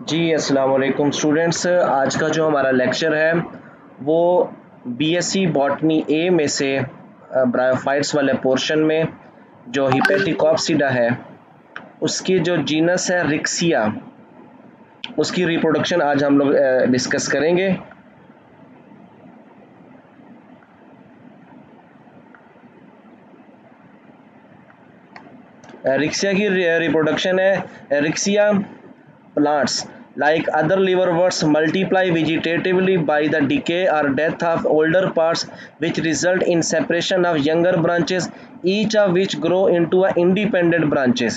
जी अस्सलाम वालेकुम स्टूडेंट्स। आज का जो हमारा लेक्चर है वो बीएससी बॉटनी ए में से ब्रायोफाइट्स वाले पोर्शन में जो हिपेटिकॉप्सिडा है उसकी जो जीनस है रिक्सिया, उसकी रिप्रोडक्शन आज हम लोग डिस्कस करेंगे। रिक्सिया की रिप्रोडक्शन है Riccia plants like other liverworts multiply vegetatively by the decay or death of older parts, which result in separation of younger branches, each of which grow into a independent branches.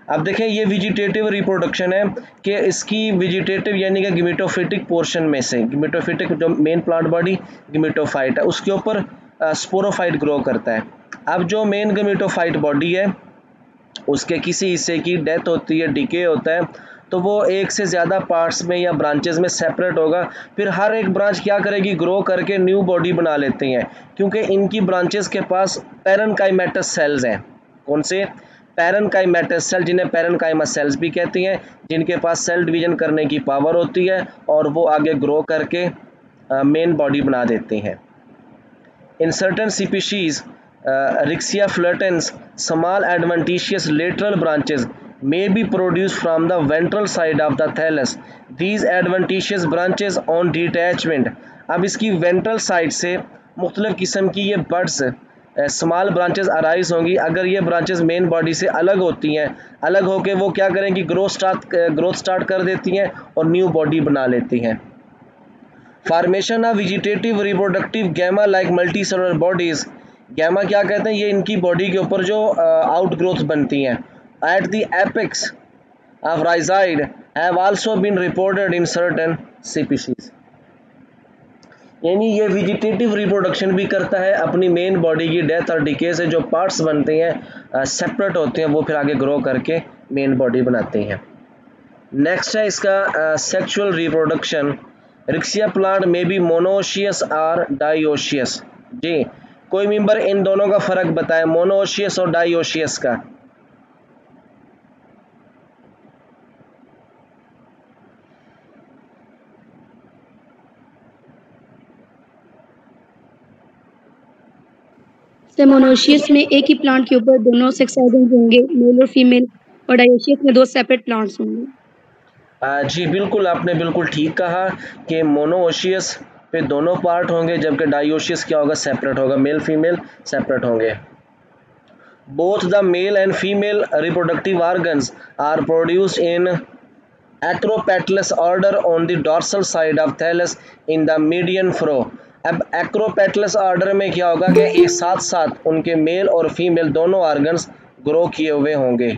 अब देखें ये vegetative reproduction है कि इसकी vegetative यानी कि गिमेटोफिटिक portion में से, गिमेटोफिटिक जो मेन प्लांट बॉडी गिमेटोफाइट है उसके ऊपर स्पोरोफाइट ग्रो करता है। अब जो मेन गिमेटोफाइट बॉडी है उसके किसी हिस्से की डेथ होती है, डिके होता है, तो वो एक से ज़्यादा पार्ट्स में या ब्रांचेस में सेपरेट होगा। फिर हर एक ब्रांच क्या करेगी, ग्रो करके न्यू बॉडी बना लेती हैं, क्योंकि इनकी ब्रांचेस के पास पैरेनकाइमेटस सेल्स हैं। कौन से? पैरेनकाइमेटस सेल, जिन्हें पैरेनकाइमा सेल्स भी कहती हैं, जिनके पास सेल डिवीजन करने की पावर होती है और वो आगे ग्रो करके मेन बॉडी बना देती हैं। इन certain species Rixia fluitans, small adventitious lateral branches may be produced from the ventral side of the thallus. These adventitious branches on detachment, अब इसकी वेंट्रल साइड से मुख्तलिफ किस्म की ये बर्ड्स स्मॉल ब्रांचेस अराइज होंगी। अगर ये ब्रांचेस मेन बॉडी से अलग होती हैं, अलग होकर वो क्या करेंगी, ग्रोथ स्टार्ट कर देती हैं और न्यू बॉडी बना लेती हैं। Formation of vegetative reproductive gemma like multi cellular bodies, gemma क्या कहते हैं, ये इनकी बॉडी के ऊपर जो आउट ग्रोथ बनती हैं। At the apex of rhizoid have also been reported in certain species, यानी ये वेजिटेटिव रिप्रोडक्शन भी करता है, अपनी मेन बॉडी की डेथ और डिके से जो पार्ट्स बनते हैं सेपरेट होते हैं, वो फिर आगे ग्रो करके मेन बॉडी बनाते हैं। नेक्स्ट है इसका सेक्सुअल रिप्रोडक्शन। रिक्सिया प्लांट में बी मोनोशियस और डाइओशियस। जी, कोई मेंबर इन दोनों का फर्क बताए, मोनोशियस और डाइओशियस का। मोनोशियस में एक ही प्लांट के ऊपर दोनों सेक्स ऑर्गन्स होंगे, मेल और फीमेल, और डाइओशियस में दो सेपरेट प्लांट्स होंगे। जी बिल्कुल, आपने बिल्कुल ठीक कहा कि मोनोशियस पे दोनों पार्ट होंगे, जबकि डाइओशियस क्या होगा, सेपरेट होगा, मेल फीमेल सेपरेट होंगे। Both the male and female reproductive organs are produced in acropetalous order on the dorsal side of thallus in the median furrow. अब एक्रोपेटलस ऑर्डर में क्या होगा कि एक साथ साथ उनके मेल और फीमेल दोनों ऑर्गन्स ग्रो किए हुए होंगे।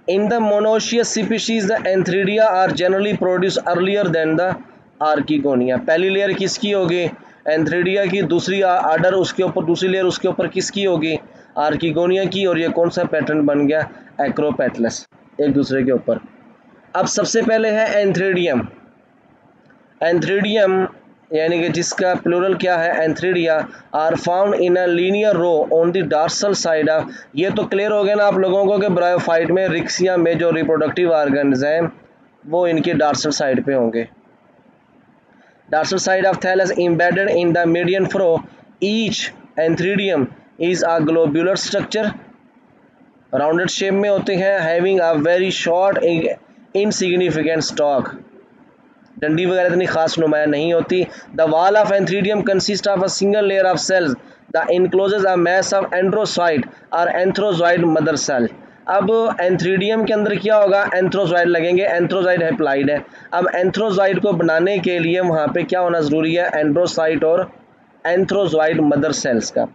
In the monoecious species, the Antheridia are generally produced earlier than the Archegonia. पहली लेयर किसकी होगी, एंथ्रीडिया की, दूसरी आर्डर उसके ऊपर, दूसरी लेयर उसके ऊपर किसकी होगी, आर्कीगोनिया की। और ये कौन सा पैटर्न बन गया, एक्रोपेटलस, एक दूसरे के ऊपर। अब सबसे पहले है एंथ्रीडियम। एंथ्रीडियम यानी कि जिसका प्लूरल क्या है, antheridia, are found in a linear row on the dorsal side of. ये तो क्लियर हो गया ना आप लोगों को कि ब्रायोफाइट में, रिक्सिया में जो रिप्रोडक्टिव ऑर्गन्स हैं वो इनके डॉर्सल साइड पे होंगे। Dorsal side of thallus embedded in the median furrow. Each antheridium is a globular structure, rounded shape में होते हैं, having a very short insignificant stalk, डंडी वगैरह इतनी खास नुमाया नहीं होती। The wall of antheridium consist of a single layer of cells the encloses a mass of androcyte और एंथ्रोजॉइड मदर सेल। अब एंथ्रीडियम के अंदर क्या होगा, एंथ्रोजॉइड लगेंगे, एंथ्रोजॉइड हैप्लाइड है। अब एंथ्रोजॉइड को बनाने के लिए वहाँ पे क्या होना ज़रूरी है, एंड्रोसाइट और एंथ्रोजॉइड मदर सेल्स का।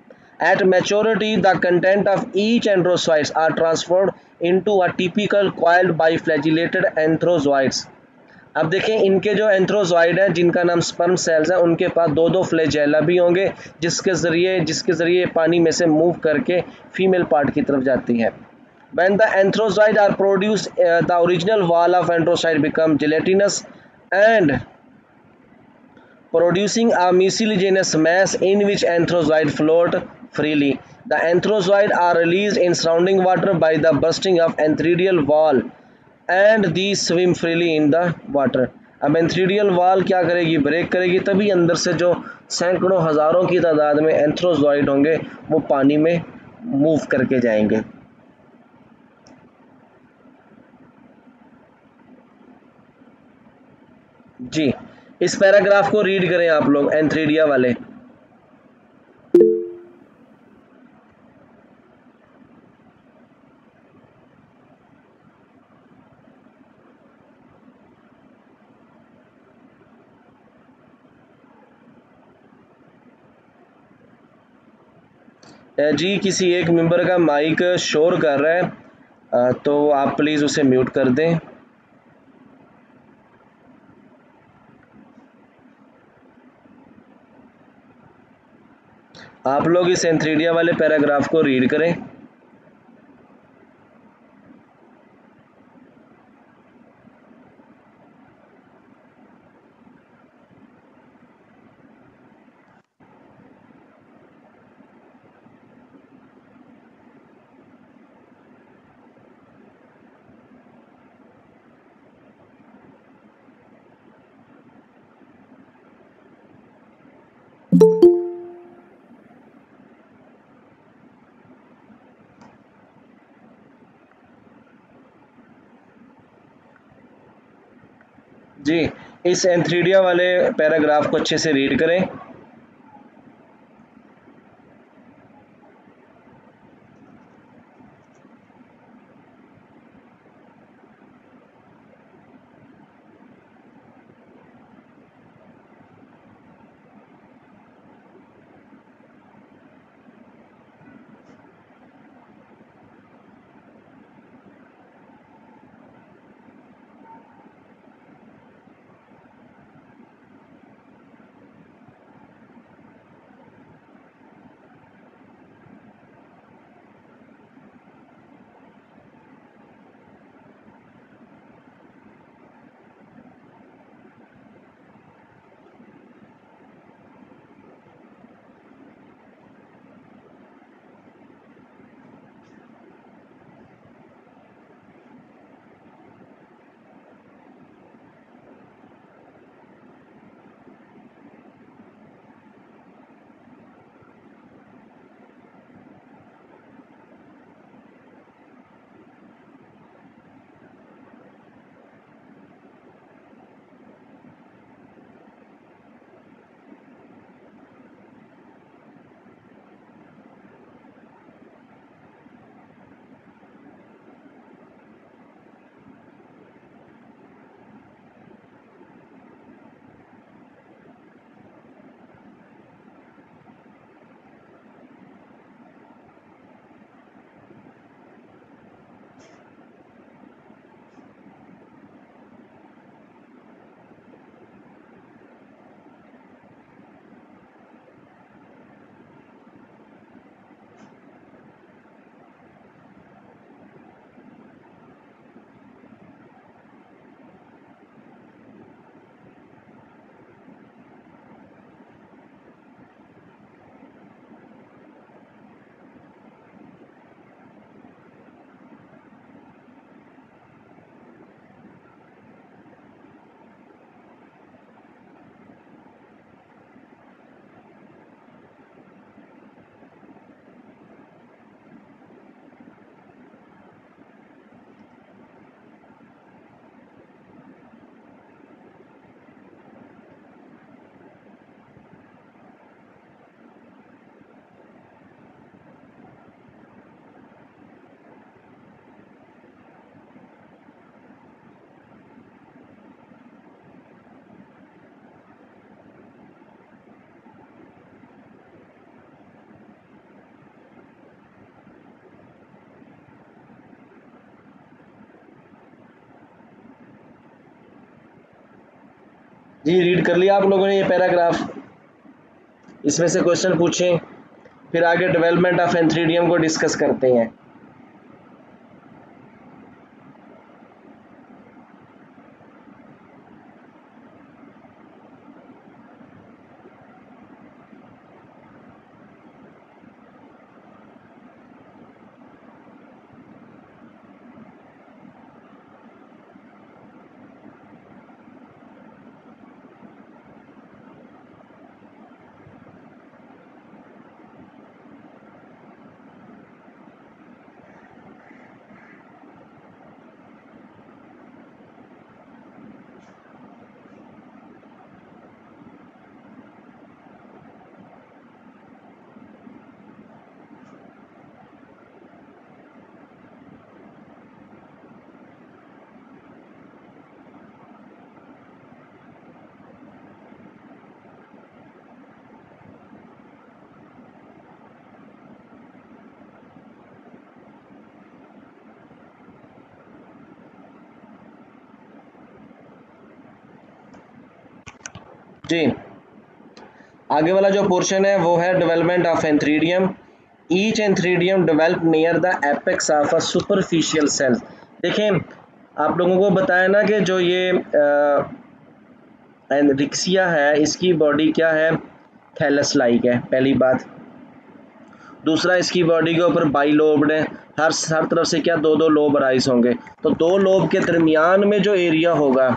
At maturity the content of each androcytes are transferred into a typical coiled biflagellated antherozoids. अब देखें इनके जो एंथ्रोजॉइड हैं, जिनका नाम स्पर्म सेल्स है, उनके पास दो दो फ्लैजेला भी होंगे, जिसके ज़रिए पानी में से मूव करके फीमेल पार्ट की तरफ जाती है। When the anthrozoids are produced, the original wall of androcyte becomes gelatinous and producing a mucilaginous mass in which anthrozoid float freely. The anthrozoids are released in surrounding water by the bursting of antheridial wall and these swim freely in the water. अब antheridial wall क्या करेगी, break करेगी, तभी अंदर से जो सैकड़ों हज़ारों की तादाद में एंथ्रोजॉइड होंगे वो पानी में मूव करके जाएंगे। जी, इस पैराग्राफ को रीड करें आप लोग, एंथ्रीडिया वाले। जी, किसी एक मेंबर का माइक शोर कर रहा है, तो आप प्लीज़ उसे म्यूट कर दें। आप लोग इस एंथ्रीडिया वाले पैराग्राफ को रीड करें। जी, इस एंथ्रीडिया वाले पैराग्राफ को अच्छे से रीड करें। जी, रीड कर लिया आप लोगों ने ये पैराग्राफ, इसमें से क्वेश्चन पूछें, फिर आगे डेवलपमेंट ऑफ एंथ्रीडियम को डिस्कस करते हैं। जी, आगे वाला जो पोर्शन है वो है development of antheridium. Each antheridium develop near the apex of a superficial cell. देखें, आप लोगों को बताया ना कि जो ये रिक्सिया है इसकी बॉडी क्या है, थैलस लाइक है, पहली बात। दूसरा, इसकी बॉडी के ऊपर बाई लोब्ड है, हर तरफ से क्या दो दो लोब राइज होंगे, तो दो लोब के दरमियान में जो एरिया होगा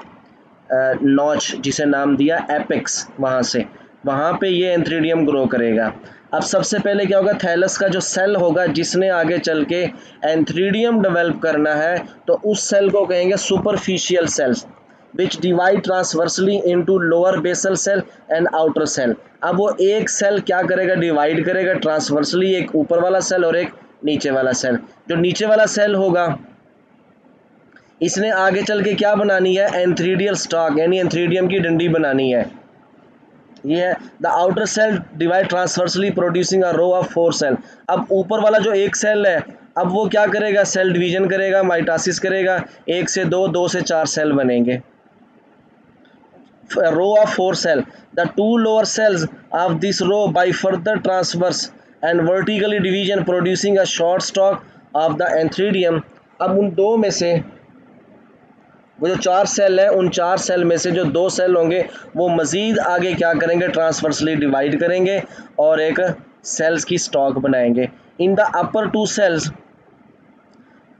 नॉच जिसे नाम दिया एपेक्स, वहाँ पे ये एंथ्रीडियम ग्रो करेगा। अब सबसे पहले क्या होगा, थैलस का जो सेल होगा जिसने आगे चल के एंथ्रीडियम डेवलप करना है, तो उस सेल को कहेंगे superficial cells which divide transversely into lower basal cell and outer cell. अब वो एक सेल क्या करेगा, डिवाइड करेगा ट्रांसवर्सली, एक ऊपर वाला सेल और एक नीचे वाला सेल। जो नीचे वाला सेल होगा इसने आगे चल के क्या बनानी है, एंथ्रीडियल स्टॉक यानी एंथ्रीडियम की डंडी बनानी है। ये है the outer cell divide transversely producing a row of 4 cell. अब ऊपर वाला जो एक सेल है, अब वो क्या करेगा, सेल डिवीजन करेगा, माइटोसिस करेगा, 1 से 2, 2 से 4 सेल बनेंगे, row of 4 cell. The 2 lower cells of this row by further transverse and vertically division producing a short stalk of the antheridium. अब उन दो में से वो जो 4 सेल हैं, उन 4 सेल में से जो 2 सेल होंगे वो मज़ीद आगे क्या करेंगे, ट्रांसवर्सली डिवाइड करेंगे और एक सेल्स की स्टॉक बनाएंगे। In the upper 2 cells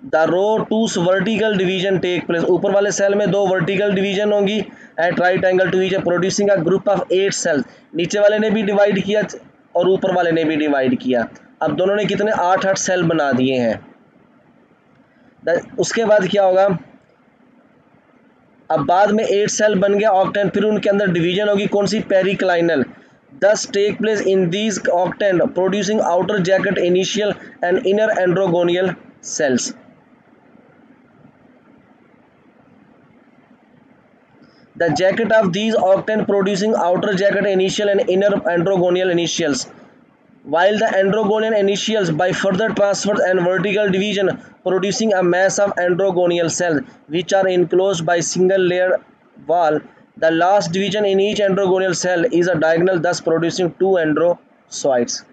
the row 2 vertical division take place. ऊपर वाले सेल में 2 वर्टिकल डिवीजन होंगी at right angle to each producing a group of 8 cells. नीचे वाले ने भी डिवाइड किया और ऊपर वाले ने भी डिवाइड किया। अब दोनों ने कितने 8 सेल बना दिए हैं। उसके बाद क्या होगा, अब बाद में 8 सेल बन गया ऑक्टेन, फिर उनके अंदर डिवीजन होगी कौन सी, periclinal. This take place in these octant producing outer jacket initial and inner androgonial cells. The jacket of these octane producing outer jacket initial and inner androgonial initials, while the androgonial initials by further transfer and vertical division producing a mass of androgonial cells which are enclosed by single layer wall. The last division in each androgonial cell is a diagonal, thus producing 2 androzoites.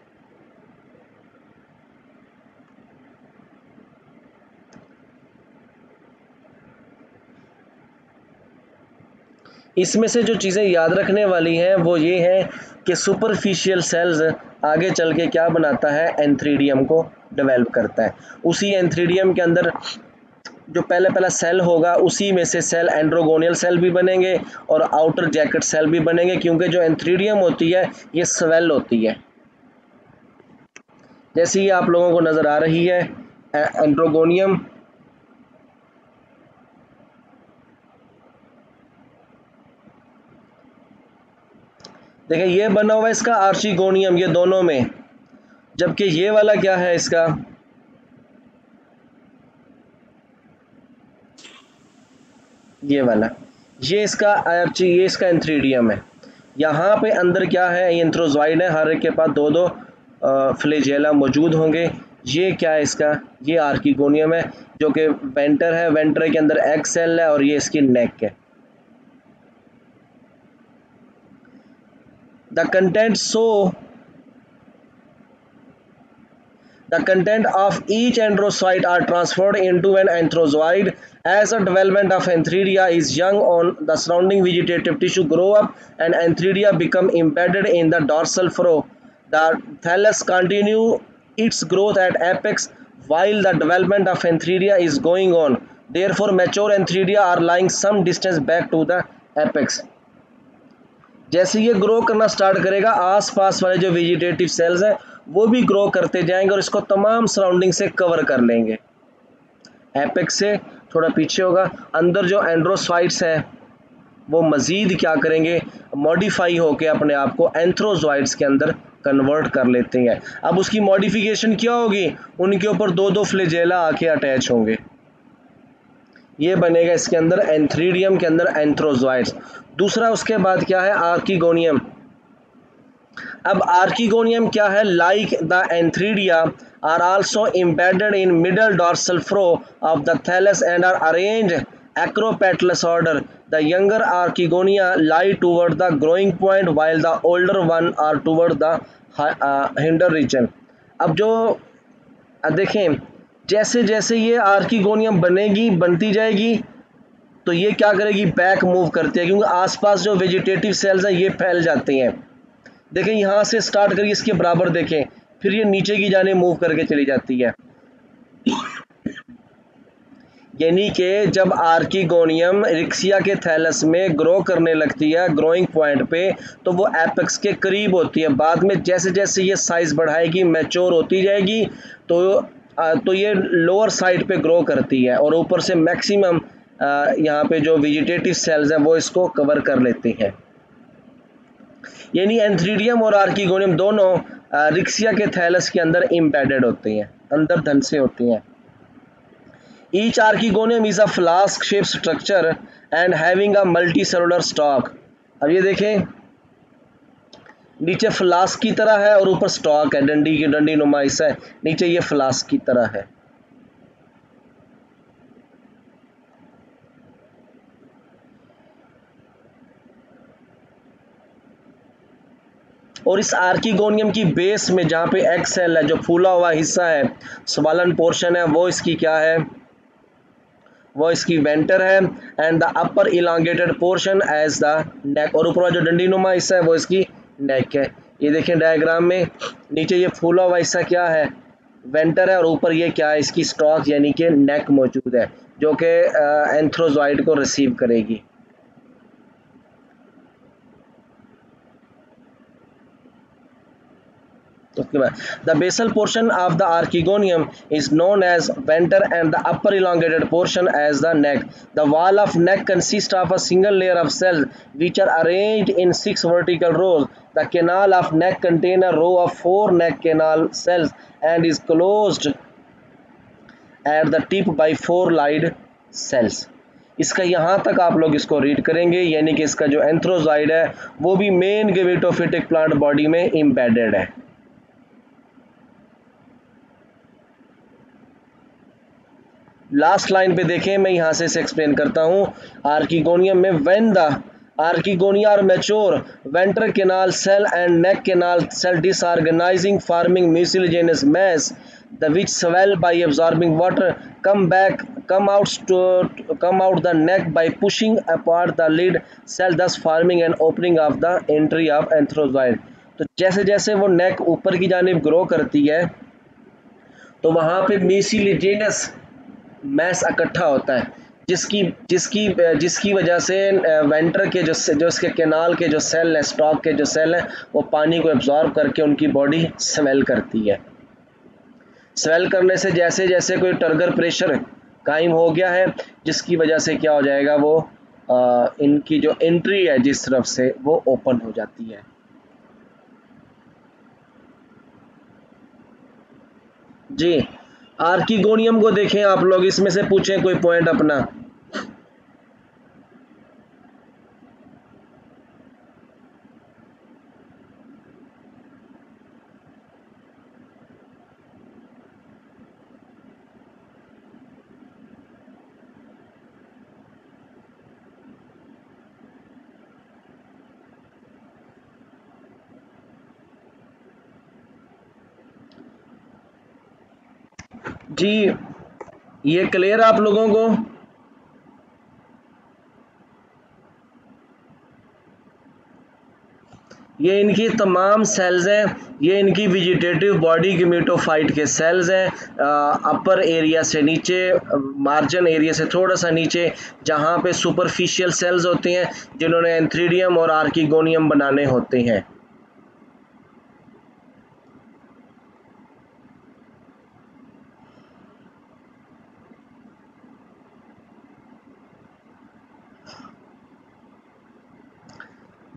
इसमें से जो चीज़ें याद रखने वाली हैं वो ये है कि सुपरफिशियल सेल्स आगे चल के क्या बनाता है, एंथ्रीडियम को डेवलप करता है। उसी एंथ्रीडियम के अंदर जो पहला सेल होगा उसी में से सेल एंड्रोगोनियल सेल भी बनेंगे और आउटर जैकेट सेल भी बनेंगे, क्योंकि जो एंथ्रीडियम होती है ये स्वेल होती है, जैसे ही आप लोगों को नज़र आ रही है एंड्रोगोनियम। देखिए ये बना हुआ है इसका आर्चिगोनियम, ये दोनों में, जबकि ये वाला क्या है इसका, ये वाला, ये इसका आर्ची, ये इसका एंथ्रीडियम है। यहाँ पे अंदर क्या है, ये एंथ्रोजॉइड है, हर एक के पास 2-2 फ्लैजेला मौजूद होंगे। ये क्या है इसका, ये आर्किगोनियम है जो कि वेंटर है, वेंटर के अंदर एग सेल है और ये इसकी नेक है। The content of each androzoite are transferred into an anthrozoid. As the development of antheridia is young on the surrounding vegetative tissue grow up and antheridia become embedded in the dorsal furrow. The thallus continue its growth at apex while the development of antheridia is going on. Therefore, mature antheridia are lying some distance back to the apex. जैसे ये grow करना start करेगा, आसपास वाले जो vegetative cells हैं वो भी ग्रो करते जाएंगे और इसको तमाम सराउंडिंग से कवर कर लेंगे। एपेक्स से थोड़ा पीछे होगा, अंदर जो एंड्रोसाइट्स हैं वो मज़ीद क्या करेंगे, मॉडिफाई होके अपने आप को एंथ्रोजॉइड्स के अंदर कन्वर्ट कर लेते हैं। अब उसकी मॉडिफिकेशन क्या होगी, उनके ऊपर 2-2 फ्लैजेला आके अटैच होंगे, ये बनेगा इसके अंदर एंथ्रीडियम के अंदर एंथ्रोजॉइड्स। दूसरा उसके बाद क्या है, आर्किगोनियम। अब आर्किगोनियम क्या है, like the antheridia are also embedded in middle dorsal furrow of the thallus and are arranged acropetalous order The younger archegonia lie toward the growing point while the older one are toward the hinder region. अब जो देखें, जैसे जैसे ये archegonium बनेगी, बनती जाएगी, तो ये क्या करेगी, बैक मूव करती है, क्योंकि आसपास जो वेजिटेटिव सेल्स हैं ये फैल जाते हैं। देखें यहाँ से स्टार्ट करिए इसके बराबर, देखें फिर ये नीचे की जाने मूव करके चली जाती है। यानी कि जब आर्किगोनियम रिक्सिया के थैलस में ग्रो करने लगती है ग्रोइंग पॉइंट पे, तो वो एपेक्स के करीब होती है। बाद में जैसे जैसे ये साइज बढ़ाएगी, मैच्योर होती जाएगी, तो ये लोअर साइड पे ग्रो करती है और ऊपर से मैक्सिमम यहाँ पे जो वेजिटेटिव सेल्स हैं वो इसको कवर कर लेते हैं। यानी एंथ्रीडियम और आर्किगोनियम दोनों रिक्सिया के थैलस के अंदर एम्बेडेड होते हैं, अंदर धंसे होते हैं। Each archegonium is a flask shaped structure and having a multicellular stalk. अब ये देखें, नीचे फ्लास्क की तरह है और ऊपर स्टॉक है, डंडी नुमा हिस्सा है, नीचे ये फ्लास्क की तरह है। और इस आर्किगोनियम की बेस में जहाँ पे एग सेल है, जो फूला हुआ हिस्सा है, स्वालन पोर्शन है, वो इसकी क्या है, वो इसकी वेंटर है। And the upper elongated portion as the neck, और ऊपर जो डंडी नुमा हिस्सा है वो इसकी नेक है। ये देखें डायग्राम में, नीचे ये फूला हुआ हिस्सा क्या है, वेंटर है, और ऊपर ये क्या है, इसकी स्टॉक यानी कि नेक मौजूद है, जो कि एंथ्रोजॉइड को रिसीव करेगी। उसके बाद the basal portion of the archegonium is known as venter and the upper elongated portion as the neck. The wall of neck consist of a single layer of cells which are arranged in 6 vertical rows. The canal of neck contain a row of 4 neck canal cells and is closed at the tip by 4 light cells. इसका यहाँ तक आप लोग इसको read करेंगे, यानी कि इसका जो एंथ्रोजॉइड है वो भी मेन गेमेटोफिटिक प्लांट बॉडी में एम्बेडेड है। लास्ट लाइन पे देखें, मैं यहाँ से इसे एक्सप्लेन करता हूँ। आर्किगोनियम में when the archegonia are mature, venter canal cell and neck canal cell disorganizing forming mucilaginous mass the which swell by absorbing water come out the neck by pushing apart the lid cell, thus forming an opening of the entry of anthrozoid. तो जैसे जैसे वो नेक ऊपर की जानिब grow करती है तो वहाँ पे म्यूसिलिजेनस मैस इकट्ठा होता है, जिसकी वजह से वेंटर के जो इसके कैनाल के जो सेल हैं, स्टॉक के जो सेल हैं, वो पानी को एब्जॉर्ब करके उनकी बॉडी स्वेल करती है। स्वेल करने से जैसे जैसे कोई टर्गर प्रेशर कायम हो गया है, जिसकी वजह से क्या हो जाएगा, वो इनकी जो एंट्री है जिस तरफ से वो ओपन हो जाती है। जी, आर्किगोनियम को देखें आप लोग, इसमें से पूछें कोई पॉइंट अपना। जी, ये क्लियर आप लोगों को? ये इनकी तमाम सेल्स हैं, ये इनकी वेजिटेटिव बॉडी गेमेटोफाइट के सेल्स हैं। अपर एरिया से नीचे, मार्जिन एरिया से थोड़ा सा नीचे, जहाँ पे सुपरफिशियल सेल्स होती हैं जिन्होंने एंथ्रीडियम और आर्किगोनियम बनाने होते हैं।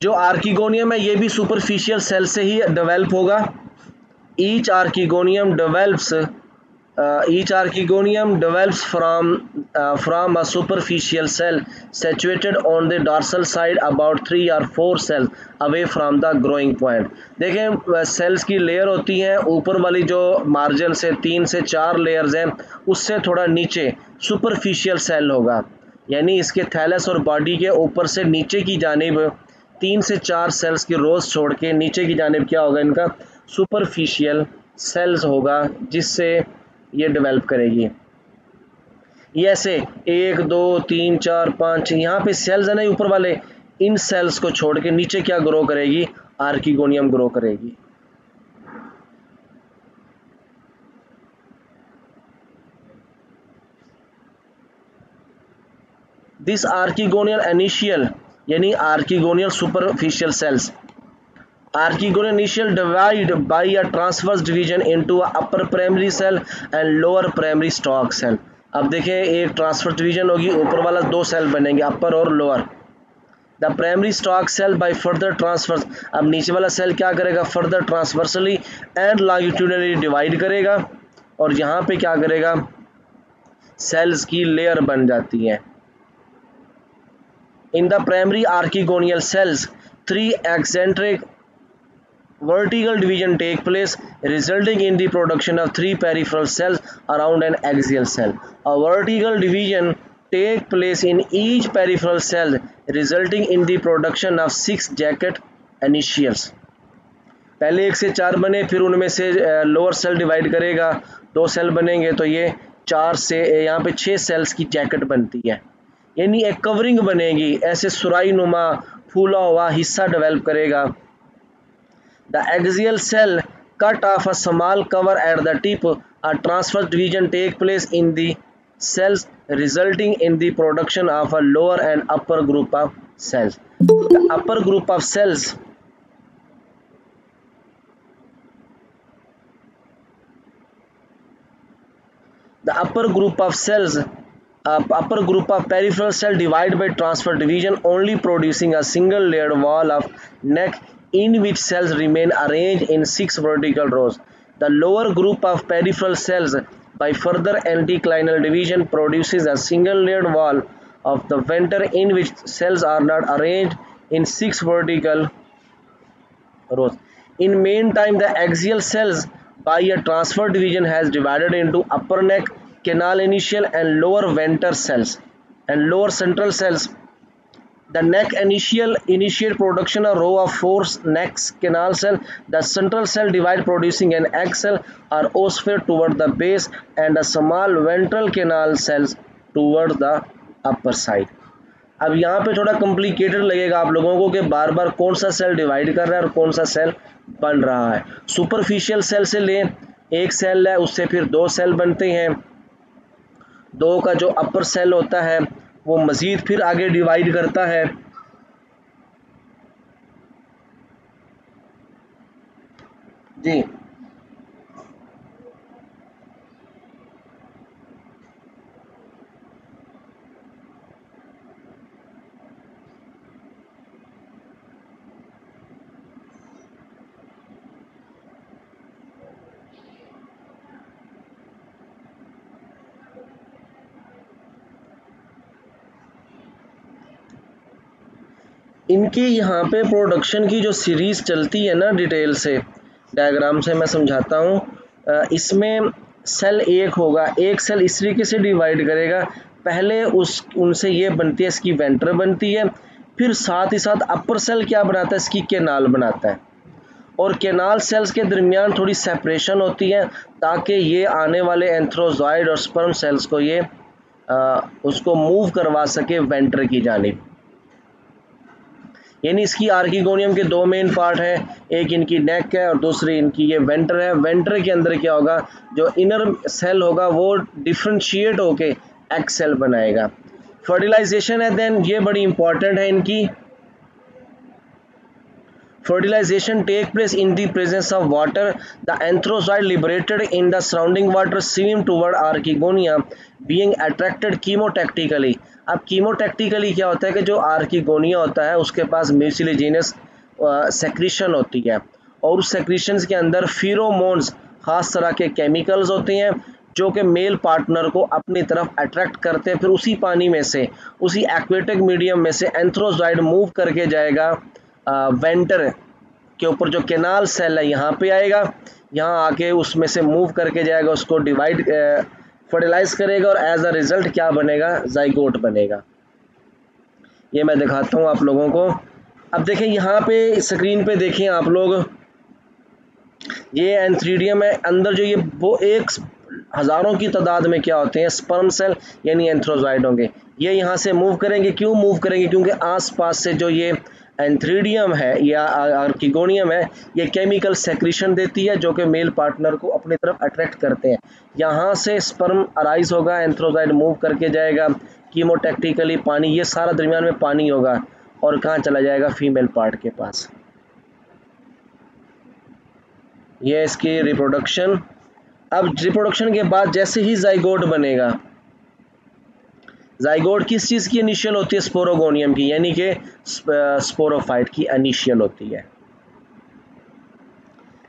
जो आर्किगोनियम है ये भी सुपरफिशियल सेल से ही डेवलप होगा। Each archegonium develops from a superficial cell situated on the dorsal side about 3 or 4 cells away from the growing point। देखें सेल्स की लेयर होती हैं, ऊपर वाली जो मार्जिन से 3 से 4 लेयर्स हैं उससे थोड़ा नीचे सुपरफिशियल सेल होगा, यानी इसके थैलस और बॉडी के ऊपर से नीचे की जानिब 3 से 4 सेल्स की रोज छोड़ के नीचे की जानिब क्या होगा, इनका सुपरफिशियल सेल्स होगा, जिससे ये डेवलप करेगी। ये ऐसे 1 2 3 4 5 यहाँ पे सेल्स है ना ऊपर वाले, इन सेल्स को छोड़ के नीचे क्या ग्रो करेगी, आर्किगोनियम ग्रो करेगी। दिस आर्किगोनियल इनिशियल यानी archegonial superficial cells, archegonial initial divide by a transverse division into a upper primary cell and lower primary stalk cell. अब देखें एक ट्रांसवर्स डिवीजन होगी, ऊपर वाला 2 सेल बनेंगे, अपर और lower. The primary stalk cell by further transverse, अब नीचे वाला सेल क्या करेगा, further transversely and longitudinally divide करेगा, और यहाँ पे क्या करेगा, सेल्स की लेयर बन जाती है। In the primary archegonial cells, 3 eccentric vertical division take place, resulting in the production of 3 peripheral cells around an axial cell. A vertical division take place in each peripheral cell, resulting in the production of 6 jacket initials. पहले 1 से 4 बने, फिर उनमें से lower cell divide करेगा, 2 cell बनेंगे, तो ये 4 से यहाँ पे 6 सेल्स की जैकेट बनती है, यानी एक कवरिंग बनेगी, ऐसे सुराई नुमा फूला हुआ हिस्सा डेवलप करेगा। The axial cell cut off a small cover at the tip, a transverse division take place in the cells, resulting in the production of a lower and upper group of cells. The upper group of cells upper group of peripheral cell divide by transfer division, only producing a single layered wall of neck in which cells remain arranged in 6 vertical rows. The lower group of peripheral cells by further anticlinal division produces a single layered wall of the venter in which cells are not arranged in 6 vertical rows. In meantime, the axial cells by a transfer division has divided into upper neck, canal initial and lower venter cells and lower central cells. The neck initiate production a row of 4 necks canal cell. The central cell divide producing an egg cell or oosphere toward the base and a small ventral canal cells toward the upper side. अब यहाँ पे थोड़ा complicated लगेगा आप लोगों को कि बार बार कौन सा सेल डिवाइड कर रहा है और कौन सा सेल बन रहा है। सुपरफिशियल सेल से लें, एक सेल है, उससे फिर 2 सेल बनते हैं, 2 का जो अपर सेल होता है वो मज़ीद फिर आगे डिवाइड करता है। जी इनकी यहाँ पे प्रोडक्शन की जो सीरीज़ चलती है ना, डिटेल से डायग्राम से मैं समझाता हूँ। इसमें सेल एक होगा, एक सेल इस तरीके से डिवाइड करेगा, पहले उनसे ये बनती है, इसकी वेंटर बनती है, फिर साथ ही साथ अपर सेल क्या बनाता है, इसकी केनाल बनाता है, और केनाल सेल्स के दरमियान थोड़ी सेपरेशन होती है ताकि ये आने वाले एंथ्रोजॉइड और स्पर्म सेल्स को ये उसको मूव करवा सके वेंटर की जानिब। यानी इसकी आर्किगोनियम के 2 मेन पार्ट हैं, एक इनकी नेक है और दूसरी इनकी ये वेंटर है। वेंटर के अंदर क्या होगा, जो इनर सेल होगा वो डिफ्रेंशिएट होके एग सेल बनाएगा। फर्टिलाइजेशन है देन, ये बड़ी इंपॉर्टेंट है इनकी। Fertilization take place in the presence of water. The anthrozoid liberated in the surrounding water swim toward archegonia, being attracted chemotactically. अब chemotactically क्या होता है कि जो आर्किगोनिया होता है उसके पास म्यूसिलेजिनस सेक्रीशन होती है, और उस सेक्रीशंस के अंदर फिरोमोन्स खास तरह के केमिकल्स होते हैं जो कि मेल पार्टनर को अपनी तरफ अट्रैक्ट करते हैं। फिर उसी पानी में से, उसी एक्वेटिक मीडियम में से एंथ्रोजॉइड मूव करके जाएगा वेंटर के ऊपर, जो केनाल सेल है यहाँ पे आएगा, यहाँ आके उसमें से मूव करके जाएगा, उसको डिवाइड फर्टिलाइज करेगा, और एज अ रिजल्ट क्या बनेगा, जाइगोट बनेगा। ये मैं दिखाता हूँ आप लोगों को। अब देखें यहाँ पे स्क्रीन पे देखें आप लोग, ये एंथ्रीडियम है, अंदर जो ये वो एक हज़ारों की तादाद में क्या होते हैं स्पर्म सेल यानी एंथ्रोजाइड होंगे। ये यहाँ से मूव करेंगे, क्यों मूव करेंगे, क्योंकि आसपास से जो ये एंथ्रीडियम है या आर्किगोनियम है, ये केमिकल सेक्रीशन देती है जो कि मेल पार्टनर को अपनी तरफ अट्रैक्ट करते हैं। यहाँ से स्पर्म अराइज होगा, एंथ्रोजाइड मूव करके जाएगा, कीमोटैक्टिकली पानी, ये सारा दरमियान में पानी होगा और कहाँ चला जाएगा फीमेल पार्ट के पास। ये है इसकी रिप्रोडक्शन। अब रिप्रोडक्शन के बाद जैसे ही जाइगोट बनेगा, जाइगोट किस चीज़ की इनिशियल होती है, स्पोरोगोनियम की, यानी कि स्पोरोफाइट की इनिशियल होती है।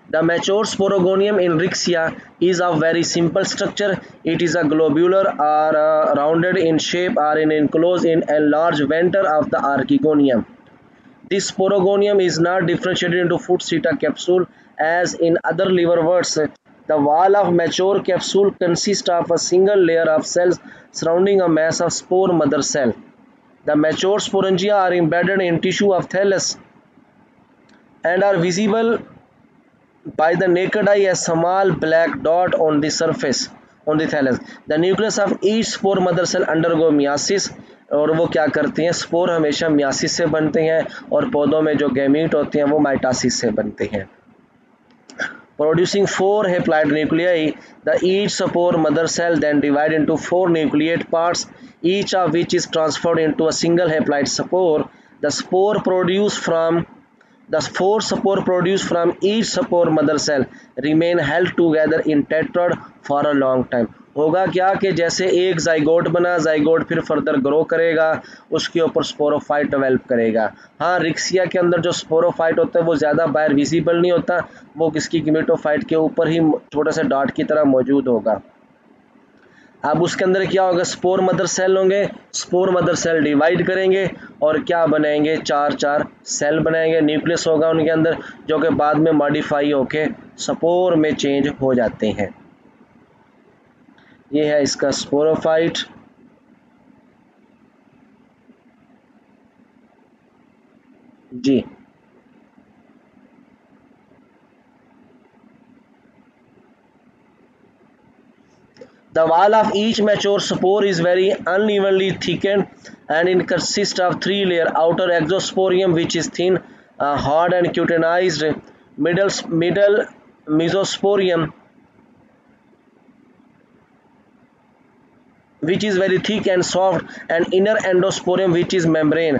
The mature sporogonium in Rixia is a very simple structure. It is a globular or rounded in shape or enclosed in a large venter of the archegonium. This sporogonium is not differentiated into foot seta capsule as in other liverworts. The wall of mature capsule consists of a single layer of cells surrounding a mass of spore mother cell. The mature sporangia are embedded in tissue of thallus and are visible by the naked eye a small black dot on the surface on the thallus. The nucleus of each spore mother cell undergo meiosis, और वो क्या करती हैं, spore हमेशा myiasis से बनते हैं और पौधों में जो गैमीट होते हैं वो माइटासिस से बनते हैं। Producing 4 haploid nuclei, the each spore mother cell then divide into 4 nucleate parts, each of which is transferred into a single haploid spore. The 4 spore produced from each spore mother cell remain held together in tetrad for a long time. होगा क्या कि जैसे एक zygote बना, zygote फिर further grow करेगा, उसके ऊपर स्पोरोफाइट डेवलप करेगा। हाँ, रिक्सिया के अंदर जो स्पोरोफाइट होता है वो ज़्यादा बाहर विजिबल नहीं होता, वो किसकी गिमेटोफाइट के ऊपर ही छोटे से डॉट की तरह मौजूद होगा। अब उसके अंदर क्या होगा, स्पोर मदर सेल होंगे, स्पोर मदर सेल डिवाइड करेंगे और क्या बनाएंगे, 4 सेल बनाएंगे, न्यूक्लियस होगा उनके अंदर जो कि बाद में मॉडिफाई होके स्पोर में चेंज हो जाते हैं। ये है इसका स्पोरोफाइट। जी, the wall of each mature spore is very unevenly thickened and it consists of 3 layers: outer exosporium, which is thin, hard and cutinized; middle mesosporium, which is very thick and soft, and inner endosporium, which is membrane.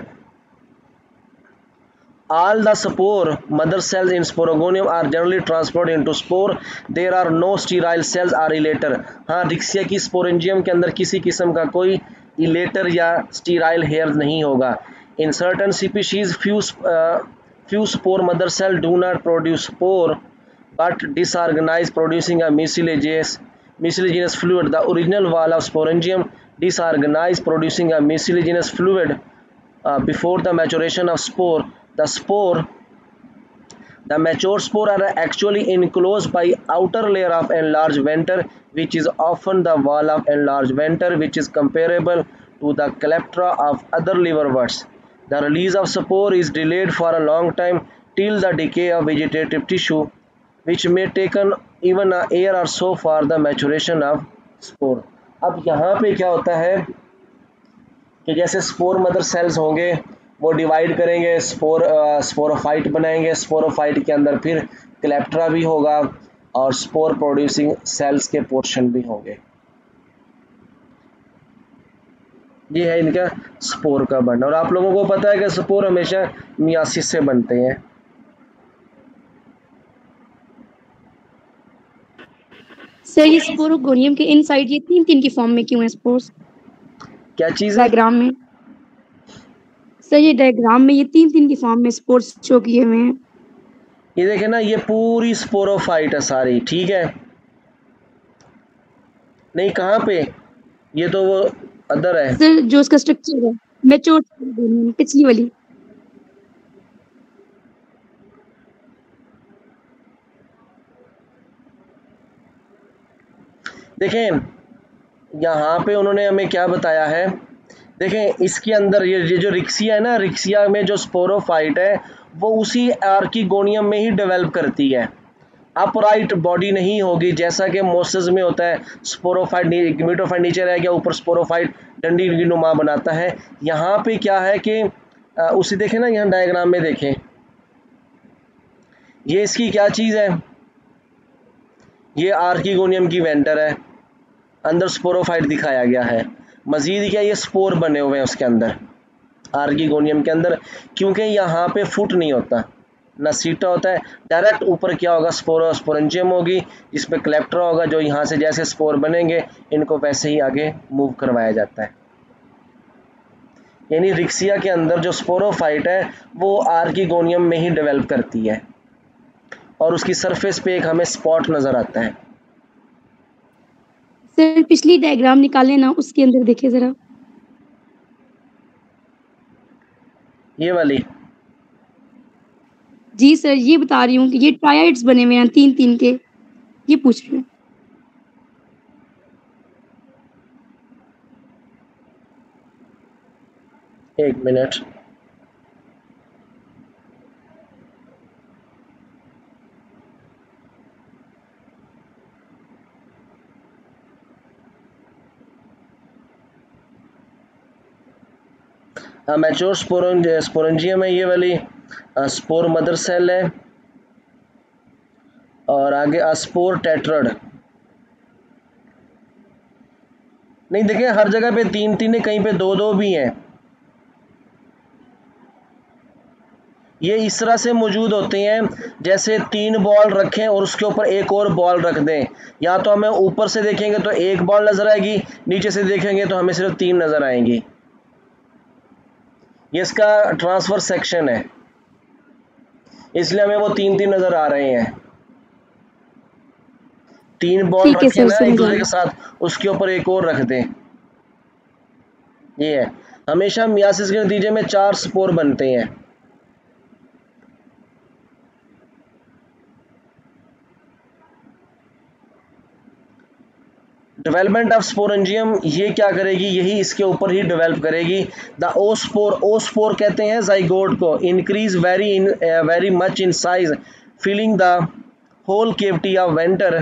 All the spore mother cells in sporogonium are generally transferred into spore. There are no sterile cells or elater. हाँ, Riccia की sporangium के अंदर किसी किस्म का कोई elater या sterile hair नहीं होगा। In certain species, few spore mother cells do not produce spore but disorganize, producing a mucilaginous fluid. The original wall of sporangium disorganized, producing a mucilaginous fluid before the maturation of spore. The mature spore are actually enclosed by outer layer of enlarged venter, which is often the wall of enlarged venter, which is comparable to the calyptra of other liverworts. The release of spore is delayed for a long time till the decay of vegetative tissue, which may take even a year or so for the maturation of spore. अब यहाँ पे क्या होता है कि जैसे spore mother cells होंगे वो डिवाइड करेंगे, स्पोरोफाइट बनाएंगे, स्पोरोफाइट के अंदर फिर क्लेप्ट्रा भी होगा और स्पोर प्रोड्यूसिंग सेल्स के पोर्शन भी होंगे। ये है इनका स्पोर का बनना। और आप लोगों को पता है कि स्पोर हमेशा मियासिस से बनते हैं। सर ये स्पोरोगोनियम के इनसाइड ये 3 की फॉर्म में क्यों है स्पोर्स? क्या चीज़ है? डायग्राम में सर, ये डायग्राम में ये 3 की फॉर्म में स्पोर्स शो किए हुए हैं। ये देखें ना, ये पूरी स्पोरोफाइट है सारी, ठीक है। नहीं, कहाँ पे, ये तो वो अदर है सर जो इसका स्ट्रक्चर है मैच्योर स्पोरोगोनियम, पिछली वाली। देखें यहाँ पे उन्होंने हमें क्या बताया है, देखें इसके अंदर ये जो रिक्सिया है ना, रिक्सिया में जो स्पोरोफाइट है वो उसी आर्किगोनियम में ही डेवलप करती है। अपराइट बॉडी नहीं होगी जैसा कि मोसेस में होता है, स्पोरोफाइट गिमेटोफाइट नीचे रह गया, ऊपर स्पोरोफाइट डंडी की नुमा बनाता है। यहाँ पे क्या है कि उसे देखें ना, यहाँ डायग्राम में देखें, ये इसकी क्या चीज़ है, ये आर्किगोनियम की वेंटर है, अंदर स्पोरोफाइट दिखाया गया है। मजीद क्या ये स्पोर बने हुए हैं उसके अंदर, आर्किगोनियम के अंदर, क्योंकि यहाँ पे फुट नहीं होता ना सीटा होता है, डायरेक्ट ऊपर क्या होगा, स्पोरेंजियम होगी, जिसपे कलेक्टर होगा, जो यहाँ से जैसे स्पोर बनेंगे इनको वैसे ही आगे मूव करवाया जाता है। यानी रिक्सिया के अंदर जो स्पोरोफाइट है वो आर्किगोनियम में ही डेवलप करती है और उसकी सरफेस पे एक हमें स्पॉट नजर आता है। सर पिछली डायग्राम निकालें ना, उसके अंदर देखिए ज़रा। ये वाली? जी सर, ये बता रही हूँ कि ये ट्रायड्स बने हुए हैं 3-3 के, ये पूछ रही हूँ। एक मिनट, मैच्योर स्पोरेंजियम है ये वाली, स्पोर मदर सेल है, और आगे स्पोर टेट्रड। नहीं देखिए हर जगह पे 3-3 है, कहीं पे 2-2 भी हैं। ये इस तरह से मौजूद होते हैं जैसे 3 बॉल रखें और उसके ऊपर एक और बॉल रख दें, या तो हमें ऊपर से देखेंगे तो एक बॉल नजर आएगी, नीचे से देखेंगे तो हमें सिर्फ 3 नजर आएंगी। ये इसका ट्रांसफर सेक्शन है, इसलिए हमें वो 3-3 नजर आ रहे हैं। 3 बॉल ठीक है रखें सर, ना एक समझ आ दूसरे के गया। साथ, उसके ऊपर एक और रख दें। ये है, हमेशा मियासिस के नतीजे में 4 स्पोर बनते हैं। डेवलपमेंट ऑफ स्पोरेंजियम ये क्या करेगी, यही इसके ऊपर ही डेवलप करेगी। द ओस्पोर, ओस्पोर कहते हैं जाइगोट को, increase very much in size filling the whole cavity of venter.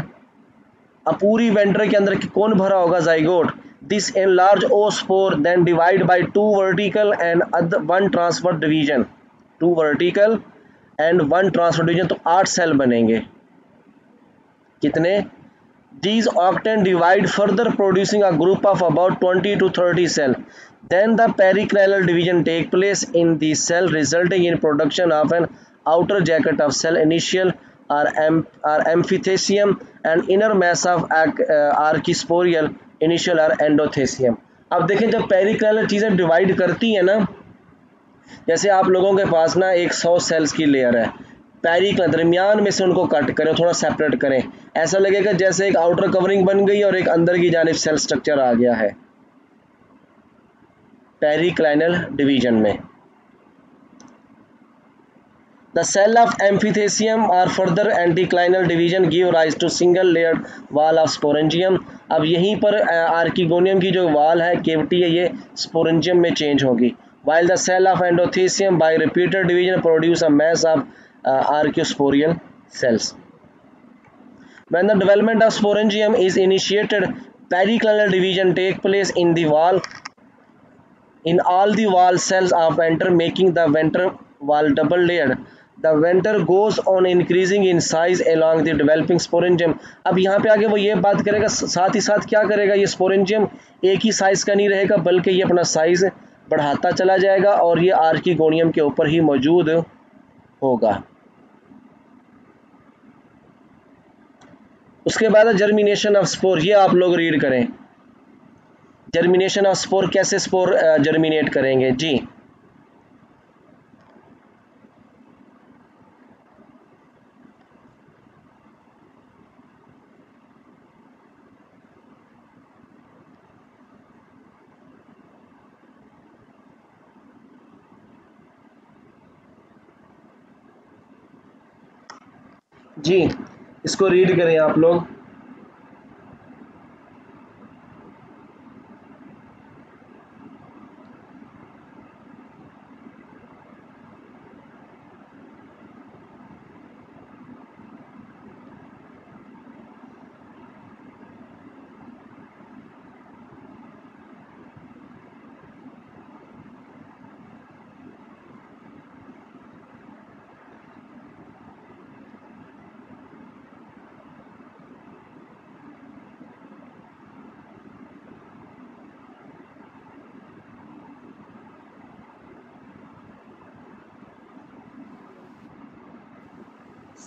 अब पूरी वेंटर के अंदर कौन भरा होगा, zygote. This in large oospore then divide by 2 vertical and 1 transfer division, 2 vertical and 1 transfer division, तो 8 सेल बनेंगे। कितने? These octane divide further producing a group of about 20 to 30 cells. Then the pericranial division take place in the cell resulting in production of an outer jacket of cell initial or amphitheциum and inner mass of archisporial initial or endothecium. अब देखें जब पेरिक्रैनल चीज़ें divide करती हैं ना, जैसे आप लोगों के पास ना एक 100 सेल्स की लेयर है, पेरिक दरमियान में से उनको कट करें, थोड़ा सेपरेट करें, ऐसा लगेगा जैसे एक आउटर कवरिंग बन गई और एक अंदर की जानिब सेल स्ट्रक्चर आ गया है पेरिक्लाइनल डिवीजन में। द सेल ऑफ एम्फिथेसियम और further anticlinal division give rise to single layered wall of sporangium. अब यहीं पर आर्किगोनियम की जो वाल है, केविटी है, ये स्पोरेंजियम में चेंज होगी। while the cell of endothecium by repeated division produce a mass of archosporial cells. When the development of sporangium is initiated, periclinial division take place in the wall, in all the wall cells of venter, making the venter wall double layered. The venter goes on increasing in size along the developing sporangium. अब यहाँ पे आगे वो ये बात करेगा, साथ ही साथ क्या करेगा, ये sporangium एक ही साइज का नहीं रहेगा बल्कि ये अपना साइज बढ़ाता चला जाएगा और ये आर्किगोनियम के ऊपर ही मौजूद होगा। उसके बाद जर्मिनेशन ऑफ स्पोर, ये आप लोग रीड करें, जर्मिनेशन ऑफ स्पोर, कैसे स्पोर जर्मिनेट करेंगे जी। जी इसको रीड करें आप लोग।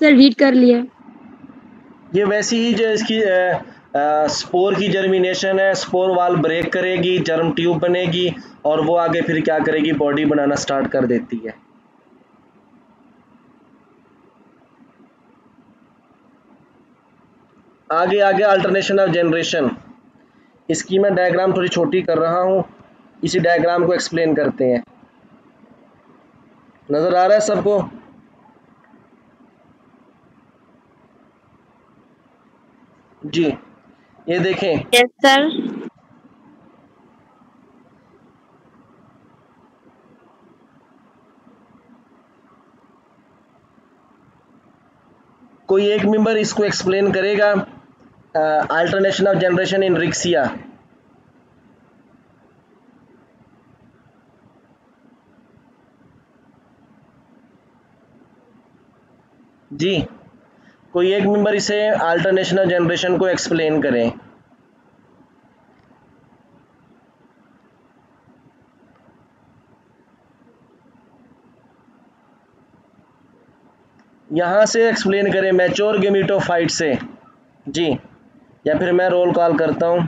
सर रीड कर लिया। ये वैसी ही जो इसकी स्पोर की जर्मिनेशन है, स्पोर वाल ब्रेक करेगी, जर्म ट्यूब बनेगी और वो आगे फिर क्या करेगी, बॉडी बनाना स्टार्ट कर देती है। आगे आगे अल्टरनेशन ऑफ जनरेशन, इसकी मैं डायग्राम थोड़ी छोटी कर रहा हूँ, इसी डायग्राम को एक्सप्लेन करते हैं। नजर आ रहा है सबको? जी, ये देखें। Yes sir. कोई एक मेंबर इसको एक्सप्लेन करेगा, alternation of generation in Riccia. जी, कोई एक मेंबर इसे अल्टरनेशन ऑफ जनरेशन को एक्सप्लेन करें। यहाँ से एक्सप्लेन करें, मैच्योर गेमिटोफाइट से। जी, या फिर मैं रोल कॉल करता हूँ।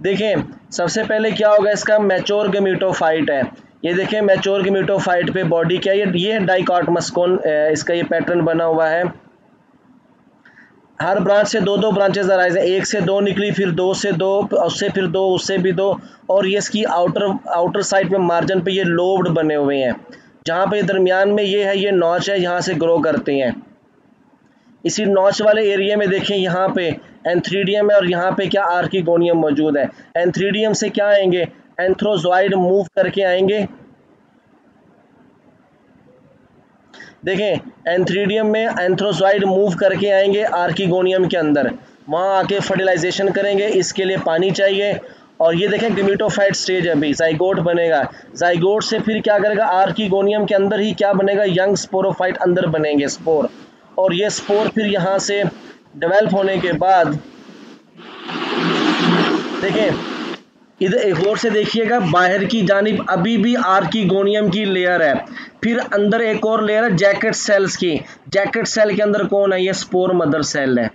देखें, सबसे पहले क्या होगा, इसका मैच्योर गेमिटोफाइट है। ये देखें, मैच्योर गेमिटोफाइट पे बॉडी क्या है, ये डाइकॉटमस कौन, इसका ये पैटर्न बना हुआ है। हर ब्रांच से दो दो ब्रांचेस अराइज है, एक से दो निकली, फिर दो से दो, उससे फिर दो, उससे भी दो, और ये इसकी आउटर साइड पे मार्जिन पे ये लोब्ड बने हुए हैं, जहाँ पे दरमियान में ये है, ये नॉच है, यहाँ से ग्रो करते हैं। इसी नॉच वाले एरिया में देखें, यहाँ पे एंथ्रीडियम है और यहाँ पे क्या, आर्किगोनियम मौजूद है। एंथ्रीडियम से क्या आएंगे, एंथ्रोजॉइड मूव करके आएंगे। देखें, एंथ्रीडियम में एंथ्रोजॉइड मूव करके आएंगे आर्किगोनियम के अंदर, वहाँ आके फर्टिलाइजेशन करेंगे, इसके लिए पानी चाहिए। और ये देखें गेमिटोफाइट स्टेज है, अभी जाइगोट बनेगा, जाइगोट से फिर क्या करेगा, आर्किगोनियम के अंदर ही क्या बनेगा, यंग स्पोरोफाइट अंदर बनेंगे, स्पोर। और ये स्पोर फिर यहाँ से डेवलप होने के बाद देखें, इधर एक और से देखिएगा, बाहर की जानिब अभी भी आर्किगोनियम की लेयर है, फिर अंदर एक और लेयर है जैकेट सेल्स की। जैकेट सेल के अंदर कौन है, ये स्पोर मदर सेल है,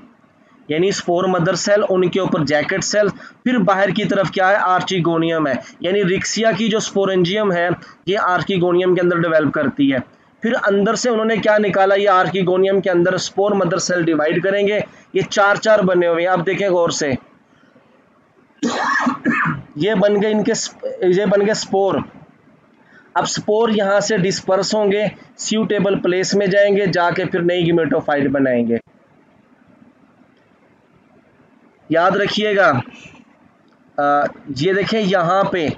यानी स्पोर मदर सेल, उनके ऊपर जैकेट सेल, फिर बाहर की तरफ क्या है, आर्किगोनियम है। यानी रिक्सिया की जो स्पोरेंजियम है, ये आर्किगोनियम के अंदर डेवलप करती है। फिर अंदर से उन्होंने क्या निकाला, ये आर्किगोनियम के अंदर स्पोर मदर सेल डिवाइड करेंगे, ये चार चार बने हुए हैं। अब देखें गौर से, ये बन गए स्पोर। अब स्पोर यहाँ से डिस्पर्स होंगे, सूटेबल प्लेस में जाएंगे, जाके फिर नई गेमेटोफाइट बनाएंगे। याद रखिएगा, ये देखें, यहाँ पे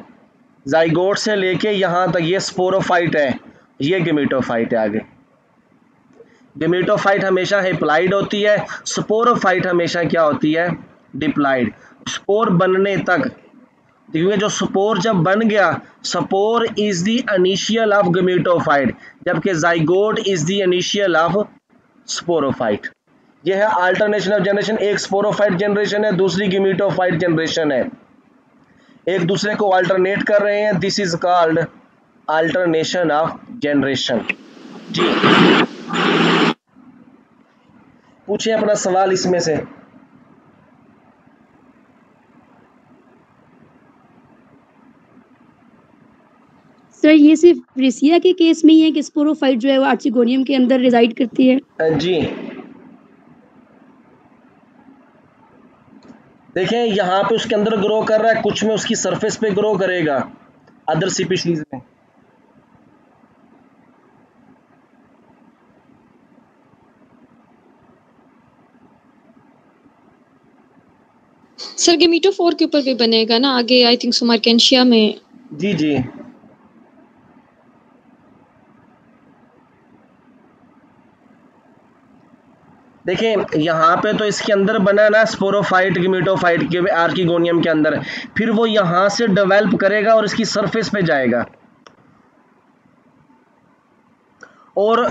जाइगोट से लेके यहाँ तक ये स्पोरोफाइट है, ये गेमेटोफाइट है। आगे गेमेटोफाइट हमेशा हैप्लॉइड होती है, स्पोरोफाइट हमेशा क्या होती है, डिप्लॉइड। स्पोर बनने तक, क्योंकि जो स्पोर जब बन गया, spore is the initial of gametophyte, जबकि zygote is the initial of sporophyte. यह है अल्टरनेशन ऑफ जनरेशन। एक स्पोरोफाइट जनरेशन है, दूसरी गेमेटोफाइट जनरेशन है, एक दूसरे को अल्टरनेट कर रहे हैं, this is called alternation of generation. जी, पूछिए अपना सवाल इसमें से। सर ये सिर्फ रिसिया के केस में ही है कि स्पोरोफाइट जो है वो आर्किगोनियम के अंदर रिजाइड करती है? जी, देखें, यहाँ पे उसके अंदर ग्रो कर रहा है, कुछ में उसकी सरफेस पे ग्रो करेगा, अदर स्पीशीज में। सर गेमेटोफोर के ऊपर भी बनेगा ना आगे, आई थिंक सो मार्केंशिया में। जी जी, देखें, यहाँ पे तो इसके अंदर बना ना स्पोरोफाइट गेमेटोफाइट के आर्किगोनियम के अंदर, फिर वो यहाँ से डेवलप करेगा और इसकी सरफेस पे जाएगा। और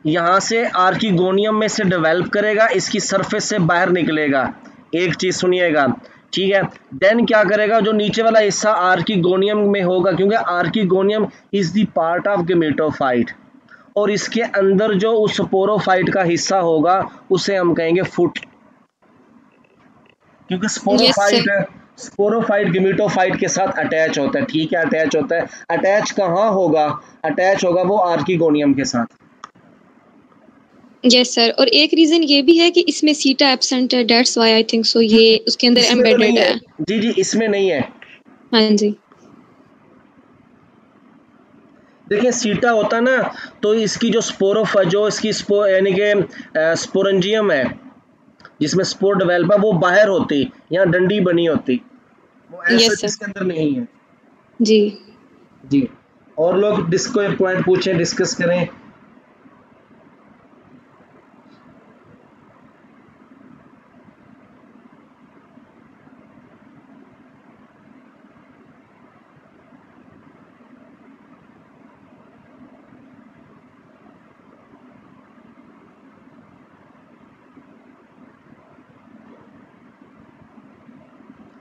यहाँ से आर्किगोनियम में से डेवलप करेगा, इसकी सरफेस से बाहर निकलेगा। एक चीज सुनिएगा, ठीक है। देन क्या करेगा, जो नीचे वाला हिस्सा आर्किगोनियम में होगा, क्योंकि archegonium is the part of gametophyte, और इसके अंदर जो उस स्पोरोफाइट का हिस्सा होगा उसे हम कहेंगे फुट, क्योंकि यस सर। स्पोरोफाइट गेमेटोफाइट के साथ अटैच होता है, ठीक है। अटैच होता है, अटैच कहाँ होगा, अटैच होगा वो आर्किगोनियम के साथ। यस सर, और एक रीजन ये भी है कि इसमें सीटा एब्सेंट है, that's why I think so ये उसके अंदर इसमें तो एम्बेडेड नहीं है, है। जी जी इसमें नहीं है। हाँ जी। देखिए सीटा होता ना, तो इसकी जो जो इसकी यानी कि स्पोरेंजियम है जिसमें स्पोर डेवलप है वो बाहर होती, यहाँ डंडी बनी होती, वो ऐसा यस सर। इसके अंदर नहीं है। जी। जी, और लोग डिस्को पॉइंट पूछें, डिस्कस करें।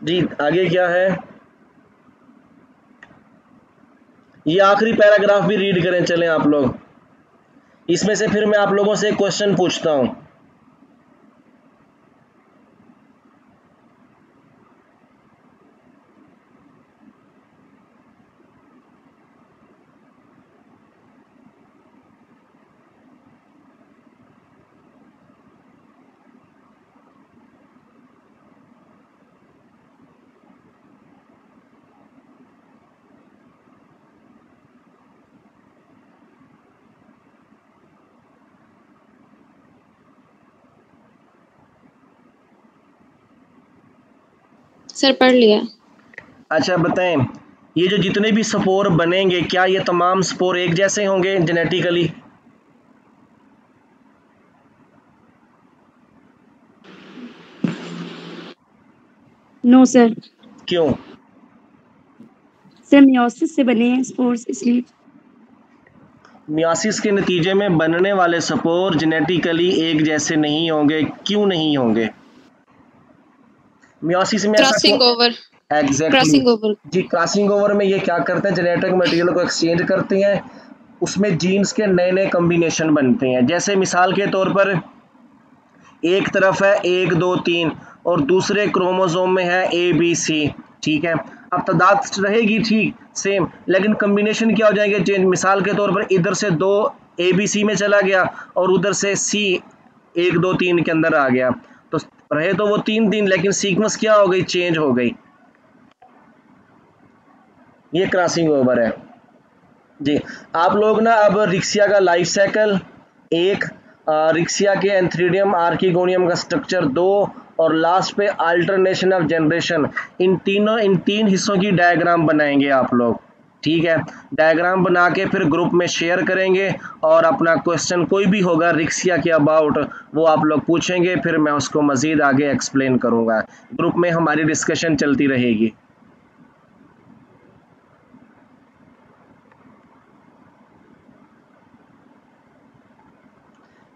जी आगे क्या है, ये आखिरी पैराग्राफ भी रीड करें चलें आप लोग, इसमें से फिर मैं आप लोगों से एक क्वेश्चन पूछता हूं। सर पढ़ लिया। अच्छा बताएं, ये जो जितने भी स्पोर बनेंगे क्या ये तमाम स्पोर एक जैसे होंगे जेनेटिकली? No sir. क्यों? सर मियोसिस से बने हैं स्पोर्स, इसलिए। मियासिस के नतीजे में बनने वाले स्पोर जेनेटिकली एक जैसे नहीं होंगे, क्यों नहीं होंगे? मियासिस में ऐसा crossing over. Exactly crossing over. जी, क्रॉसिंग ओवर में ये क्या करते हैं, जेनेटिक मटेरियल को एक्सचेंज करते हैं, उसमें जीन्स के नए नए कम्बिनेशन बनते हैं। जैसे मिसाल के तौर पर एक तरफ है 1 2 3 और दूसरे क्रोमोसोम में है ABC, ठीक है। अब तादाद रहेगी ठीक सेम, लेकिन कम्बिनेशन क्या हो जाएंगे चेंज। मिसाल के तौर पर इधर से 2 ABC में चला गया और उधर से C 1 2 3 के अंदर आ गया, तो रहे तो वो 3 3, लेकिन सीक्वेंस क्या हो गई, चेंज हो गई। ये क्रॉसिंग ओवर है जी। आप लोग ना अब रिक्सिया का लाइफ साइकिल 1, रिक्सिया के एंथ्रीडियम आर्किगोनियम का स्ट्रक्चर 2, और लास्ट पे अल्टरनेशन ऑफ जनरेशन, इन तीन हिस्सों की डायग्राम बनाएंगे आप लोग, ठीक है। डायग्राम बना के फिर ग्रुप में शेयर करेंगे, और अपना क्वेश्चन कोई भी होगा रिक्सिया के अबाउट वो आप लोग पूछेंगे, फिर मैं उसको मज़ीद आगे एक्सप्लेन करूँगा। ग्रुप में हमारी डिस्कशन चलती रहेगी।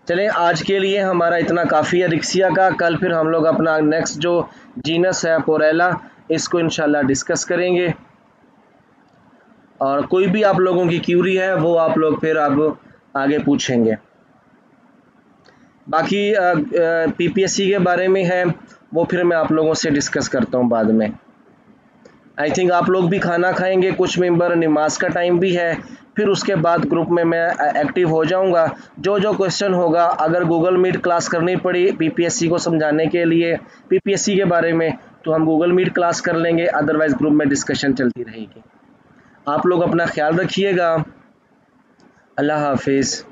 चलें आज के लिए हमारा इतना काफ़ी है रिक्सिया का। कल फिर हम लोग अपना नेक्स्ट जो जीनस है पोरेला, इसको इंशाल्लाह डिस्कस करेंगे, और कोई भी आप लोगों की क्यूरी है वो आप लोग फिर अब आगे पूछेंगे। बाकी PPSC के बारे में है वो फिर मैं आप लोगों से डिस्कस करता हूँ बाद में। आई थिंक आप लोग भी खाना खाएंगे, कुछ मेंबर, नमाज का टाइम भी है, फिर उसके बाद ग्रुप में मैं एक्टिव हो जाऊंगा। जो जो क्वेश्चन होगा, अगर गूगल मीट क्लास करनी पड़ी PPSC को समझाने के लिए, PPSC के बारे में, तो हम गूगल मीट क्लास कर लेंगे, अदरवाइज़ ग्रुप में डिस्कशन चलती रहेगी। आप लोग अपना ख्याल रखिएगा। अल्लाह हाफिज़।